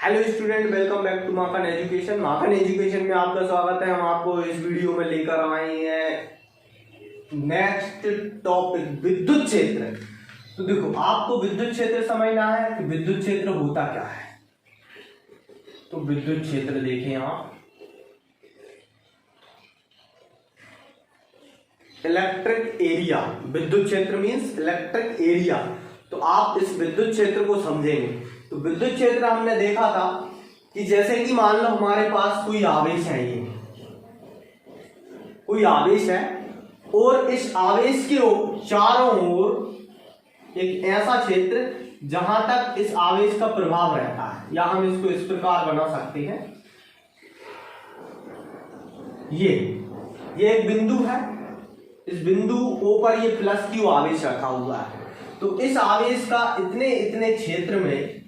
Hello student, welcome back to Makhan education. Makhan education में आपका स्वागत है। हम आपको इस वीडियो में लेकर आए हैं नेक्स्ट टॉपिक विद्युत क्षेत्र। तो देखो, आपको विद्युत क्षेत्र समझना है कि विद्युत क्षेत्र होता क्या है। तो विद्युत क्षेत्र देखें आप, इलेक्ट्रिक एरिया। विद्युत क्षेत्र मीन्स इलेक्ट्रिक एरिया। तो आप इस विद्युत क्षेत्र को समझेंगे। तो विद्युत क्षेत्र हमने देखा था कि जैसे कि मान लो हमारे पास कोई आवेश है, ये कोई आवेश है और इस आवेश के चारों ओर एक ऐसा क्षेत्र जहां तक इस आवेश का प्रभाव रहता है, या हम इसको इस प्रकार बना सकते हैं। ये एक बिंदु है, इस बिंदु O पर ये प्लस क्यू आवेश रखा हुआ है। तो इस आवेश का इतने इतने क्षेत्र में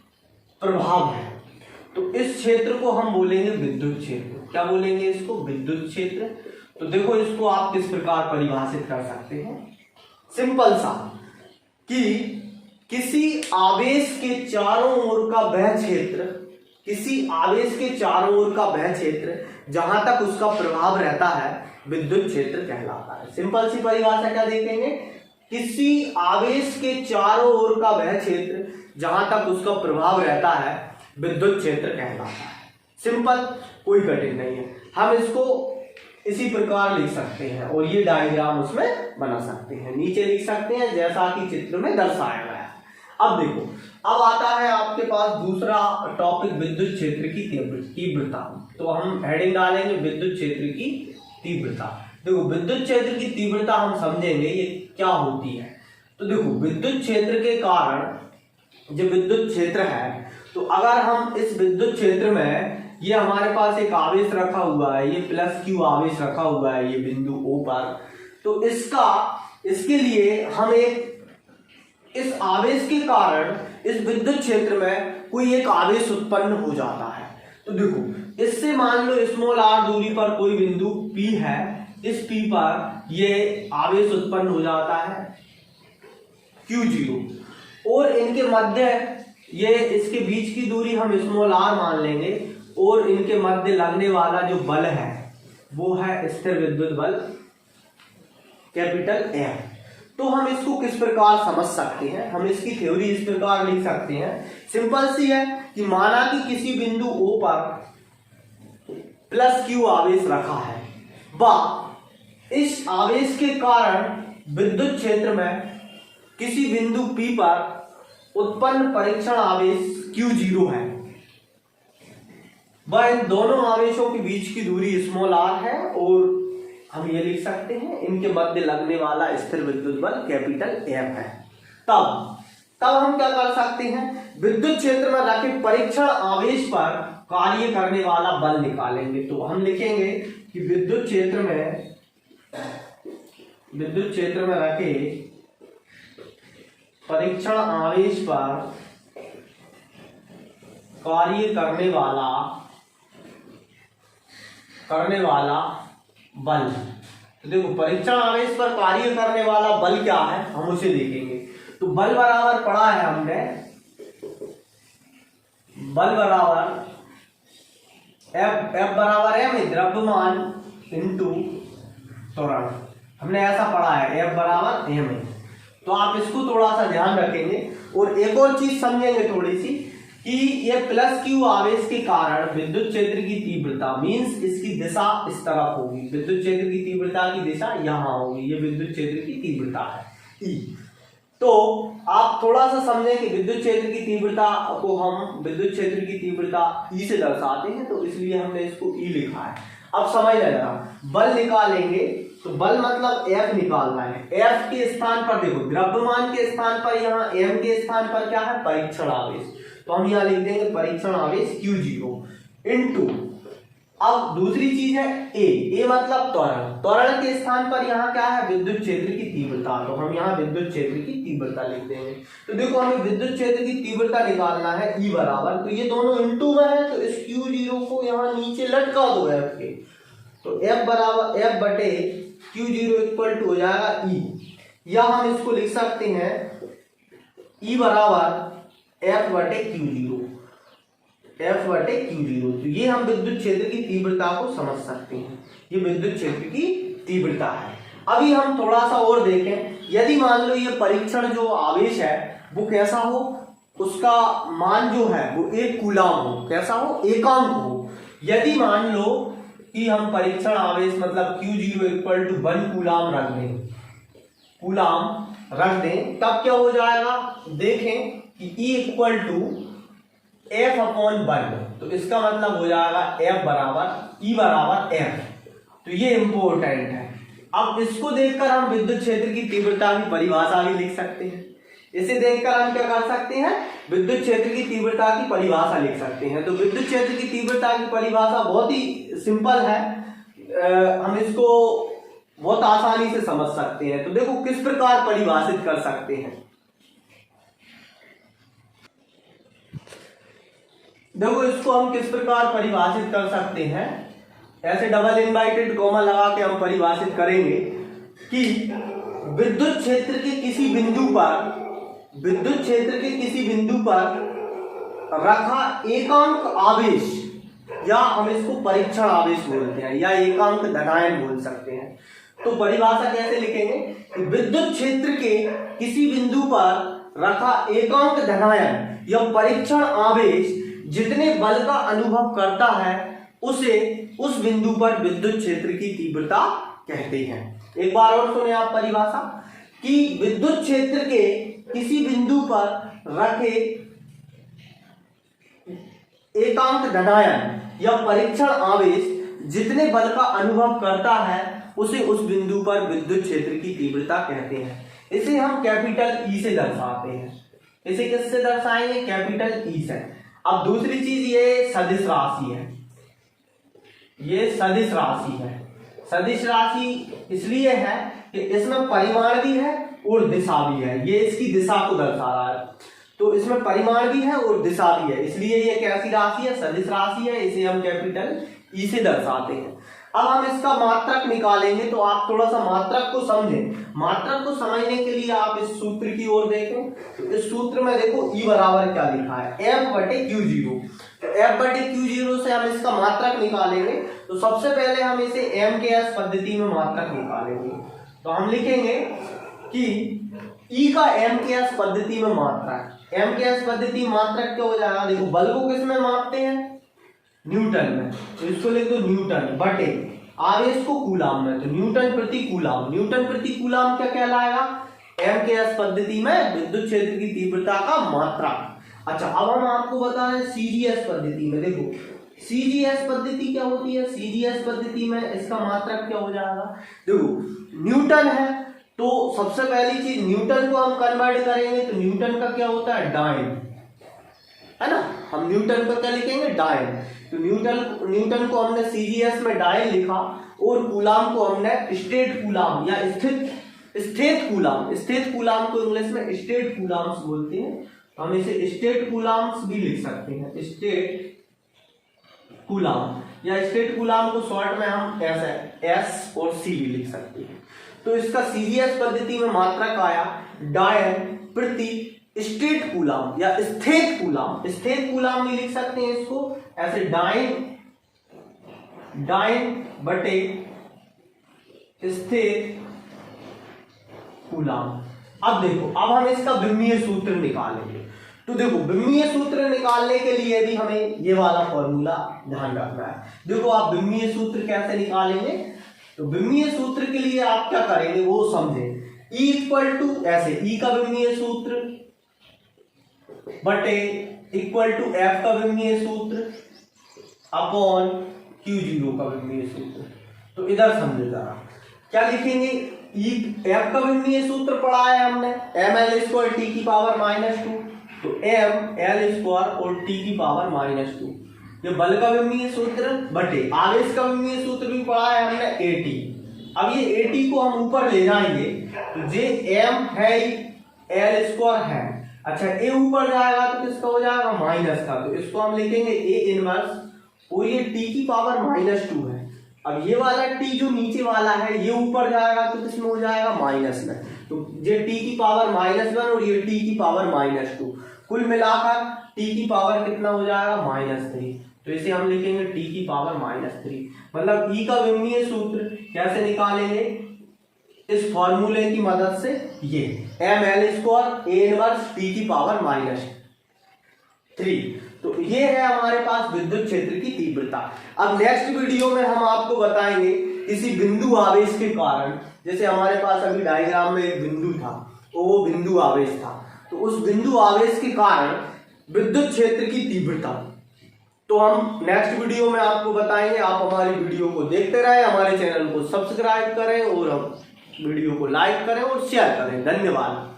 प्रभाव है। तो इस क्षेत्र को हम बोलेंगे विद्युत क्षेत्र। क्या बोलेंगे इसको? विद्युत क्षेत्र। तो देखो, इसको आप किस प्रकार परिभाषित कर सकते हैं, सिंपल सा, कि किसी आवेश के चारों ओर का वह क्षेत्र, किसी आवेश के चारों ओर का वह क्षेत्र जहां तक उसका प्रभाव रहता है, विद्युत क्षेत्र कहलाता है। सिंपल सी परिभाषा क्या देखेंगे? किसी आवेश के चारों ओर का वह क्षेत्र जहां तक उसका प्रभाव रहता है, विद्युत क्षेत्र कहलाता है। सिंपल, कोई कठिन नहीं है। हम इसको इसी प्रकार लिख सकते हैं और ये डायग्राम उसमें बना सकते हैं, नीचे लिख सकते हैं जैसा कि चित्र में दर्शाया गया है। अब देखो, अब आता है आपके पास दूसरा टॉपिक, विद्युत क्षेत्र की तीव्रता। तो हम हेडिंग डालेंगे विद्युत क्षेत्र की तीव्रता। देखो, विद्युत क्षेत्र की तीव्रता हम समझेंगे ये क्या होती है। तो देखो, विद्युत क्षेत्र के कारण जो विद्युत क्षेत्र है, तो अगर हम इस विद्युत क्षेत्र में, ये हमारे पास एक आवेश रखा हुआ है, ये प्लस क्यू आवेश रखा हुआ है ये बिंदु O पर। तो इसके लिए हम इस आवेश के कारण इस विद्युत क्षेत्र में कोई एक आवेश उत्पन्न हो जाता है। तो देखो, इससे मान लो स्मॉल r दूरी पर कोई बिंदु P है, इस P पर ये आवेश उत्पन्न हो जाता है Q0, और इनके मध्य, ये इसके बीच की दूरी हम स्मॉल r मान लेंगे, और इनके मध्य लगने वाला जो बल है वो है स्थिर विद्युत बल कैपिटल F। तो हम इसको किस प्रकार समझ सकते हैं? हम इसकी थ्योरी इस प्रकार लिख सकते हैं, सिंपल सी है, कि माना कि किसी बिंदु O पर प्लस क्यू आवेश रखा है, व इस आवेश के कारण विद्युत क्षेत्र में किसी बिंदु P पर उत्पन्न परीक्षण आवेश Q0 है, वह इन दोनों आवेशों के बीच की दूरी स्मॉल r है, और हम ये लिख सकते हैं इनके मध्य लगने वाला स्थिर विद्युत बल कैपिटल F है। तब हम क्या कर सकते हैं? विद्युत क्षेत्र में रखे परीक्षण आवेश पर कार्य करने वाला बल निकालेंगे। तो हम लिखेंगे कि विद्युत क्षेत्र में रखे परीक्षण आवेश पर कार्य करने वाला बल। तो देखो, परीक्षण आवेश पर कार्य करने वाला बल क्या है, हम उसे देखेंगे। तो बल बराबर पढ़ा है हमने, बल बराबर F बराबर M द्रव्यमान इंटू त्वरण। हमने ऐसा पढ़ा है, F बराबर M है। तो आप इसको थोड़ा सा ध्यान रखेंगे। और एक और चीज समझेंगे थोड़ी सी, कि ये प्लस क्यू आवेश के कारण विद्युत क्षेत्र की तीव्रता मींस इसकी दिशा इस तरफ होगी। विद्युत क्षेत्र की तीव्रता की दिशा यहां होगी। ये विद्युत क्षेत्र की तीव्रता है E। तो आप थोड़ा सा समझें कि विद्युत क्षेत्र की तीव्रता को हम विद्युत क्षेत्र की तीव्रता E से दर्शाते हैं, तो इसलिए हमने इसको E लिखा है। अब समझ लेना, बल निकालेंगे तो बल मतलब F निकालना है। F के स्थान पर देखो, द्रव्यमान के स्थान पर, यहाँ M के स्थान पर क्या है? परीक्षण आवेश। तो हम यहाँ लिख देंगे परीक्षण आवेश Q0 इंटू, अब दूसरी चीज है A मतलब त्वरण के स्थान पर यहाँ क्या है? विद्युत क्षेत्र की तीव्रता। तो हम यहाँ विद्युत क्षेत्र की तीव्रता लिख देंगे। तो देखो, हमें विद्युत क्षेत्र की तीव्रता निकालना है E बराबर, तो ये दोनों इंटू में है, तो इस Q0 को यहाँ नीचे लटका दो F के। तो F बराबर F बटे Q0 इक्वल टू हो जाएगा E, या हम इसको लिख सकते हैं E बराबर F बटे Q0। F बटे Q0। तो ये हम विद्युत क्षेत्र की तीव्रता को समझ सकते हैं, ये विद्युत क्षेत्र की तीव्रता है। अभी हम थोड़ा सा और देखें, यदि मान लो ये परीक्षण जो आवेश है वो कैसा हो, उसका मान जो है वो 1 कूलाम हो, कैसा हो, एकांक हो। यदि मान लो कि हम परीक्षण आवेश मतलब Q0 इक्वल टू 1 कूलाम रख दें, कूलाम रख दें, तब क्या हो जाएगा, देखें कि E equal to F upon 1, तो इसका मतलब हो जाएगा F बराबर E बराबर F। तो ये इंपॉर्टेंट है। अब इसको देखकर हम विद्युत क्षेत्र की तीव्रता की परिभाषा भी लिख सकते हैं। इसे देखकर हम क्या कर सकते हैं, विद्युत क्षेत्र की तीव्रता की परिभाषा लिख सकते हैं। तो विद्युत क्षेत्र की तीव्रता की परिभाषा बहुत ही सिंपल है, हम इसको बहुत आसानी से समझ सकते हैं। तो देखो किस प्रकार परिभाषित कर सकते हैं। देखो इसको हम किस प्रकार परिभाषित कर सकते हैं, ऐसे डबल इनवर्टेड कॉमा लगा के हम परिभाषित करेंगे कि विद्युत क्षेत्र के किसी बिंदु पर, विद्युत क्षेत्र के किसी बिंदु पर रखा एकांक आवेश, या हम इसको परीक्षण आवेश बोलते हैं या एकांक धनायन बोल सकते हैं। तो परिभाषा कैसे लिखेंगे कि विद्युत क्षेत्र के किसी बिंदु पर रखा एकांक धनायन या परीक्षण आवेश जितने बल का अनुभव करता है उसे उस बिंदु पर विद्युत क्षेत्र की तीव्रता कहते हैं। एक बार और सुने आप परिभाषा कि विद्युत क्षेत्र के किसी बिंदु पर रखे एकांक धनायन या परीक्षण आवेश जितने बल का अनुभव करता है उसे उस बिंदु पर विद्युत क्षेत्र की तीव्रता कहते हैं। इसे हम कैपिटल ई से दर्शाते हैं। इसे किससे दर्शाएंगे, कैपिटल ई से। अब दूसरी चीज ये सदिश राशि है, ये सदिश राशि है। सदिश राशि इसलिए है कि इसमें परिमाण भी है और दिशा भी है, ये इसकी दिशा को दर्शा रहा है। तो इसमें परिमाण भी है और दिशा भी है, इसलिए ये कैसी राशि है, सदिश राशि है। इसे हम कैपिटल ई से दर्शाते हैं। अब हम इसका मात्रक निकालेंगे, तो आप थोड़ा सा मात्रक को समझें। मात्रक को समझने के लिए आप इस सूत्र की ओर देखें। तो इस सूत्र में देखो E बराबर क्या लिखा है, F बटे Q0। तो F बटे Q0 से हम इसका मात्रक निकालेंगे। तो सबसे पहले हम इसे MKS पद्धति में मात्रक निकालेंगे। तो हम लिखेंगे कि E का MKS पद्धति में मात्रक, MKS पद्धति मात्रक क्या हो जाएगा, देखो बल को किस में मापते हैं, न्यूटन में। तो इसको लिख दो न्यूटन बटे आवेश को कूलाम में, तो न्यूटन प्रति कूलाम। न्यूटन प्रति कूलाम क्या कहलाएगा, MKS पद्धति में विद्युत क्षेत्र की तीव्रता का मात्रक। अच्छा, अब हम आपको बता रहे हैं CGS पद्धति में। देखो CGS पद्धति क्या होती है, CGS पद्धति में इसका मात्रक क्या हो जाएगा, देखो न्यूटन है तो सबसे पहली चीज न्यूटन को हम कन्वर्ट करेंगे, तो न्यूटन का क्या होता है, डायन, है ना। हम न्यूटन को क्या लिखेंगे, डायन। तो न्यूटन को हमने CGS में डायन लिखा और कूलाम को हमने स्टेट कूलाम या स्थित कूलाम, स्थित कूलाम को इंग्लिश में स्टेट कूलाम्स बोलते हैं। हम इसे स्टेट कूलाम्स भी लिख सकते हैं, स्टेट कूलाम, या स्टेट कूलाम को शॉर्ट में हम ऐसे S और C भी लिख सकते हैं। तो इसका CGS पद्धति में मात्रक आया डायन प्रति स्टेट कूलाम या स्थित कूलाम। स्थित कूलाम भी लिख सकते हैं इसको ऐसे, डायन बटे स्थित कूलाम। अब देखो, अब हम इसका विमीय सूत्र निकालेंगे। तो देखो विमीय सूत्र निकालने के लिए भी हमें ये वाला फॉर्मूला ध्यान रखना है। देखो आप विमीय सूत्र कैसे निकालेंगे, तो विमीय सूत्र के लिए आप क्या करेंगे वो समझें। E इक्वल टू ऐसे, E का विमीय सूत्र बटे इक्वल टू F का विमीय सूत्र अपॉन Q0 का विमीय सूत्र। तो इधर समझे जरा क्या लिखेंगे, F का विमीय सूत्र पढ़ा है हमने, ml² t की पावर -2, तो ml² और t की पावर -2। ये बल का विमीय सूत्र बटे आवेश का विमीय सूत्र भी पढ़ा है हमने, AT। अब ये AT को हम ऊपर ले जाएंगे, तो जे m है l² है। अच्छा, A ऊपर जाएगा तो किसका हो जाएगा, माइनस का, तो इसको हम लिखेंगे A इनवर्स, और ये t की पावर -2 है। अब ये वाला t जो नीचे वाला है ये ऊपर जाएगा तो किसमें हो जाएगा, माइनस में। तो ये t की पावर -1 और ये t की पावर -2, कुल मिलाकर t की पावर कितना हो जाएगा -3। तो इसे हम लिखेंगे t की पावर -3। मतलब E का विमीय सूत्र कैसे निकालेंगे, इस फॉर्मूले की मदद से, ये ml² A इनवर्स t की पावर -3। तो ये है हमारे पास विद्युत क्षेत्र की तीव्रता। अब नेक्स्ट वीडियो में हम आपको बताएंगे किसी बिंदु आवेश के कारण, जैसे हमारे पास अभी डायग्राम में एक बिंदु था, वो बिंदु आवेश था, तो उस बिंदु आवेश के कारण विद्युत क्षेत्र की तीव्रता, तो हम नेक्स्ट वीडियो में आपको बताएंगे। आप हमारी वीडियो को देखते रहें, हमारे चैनल को सब्सक्राइब करें और हम वीडियो को लाइक करें और शेयर करें। धन्यवाद।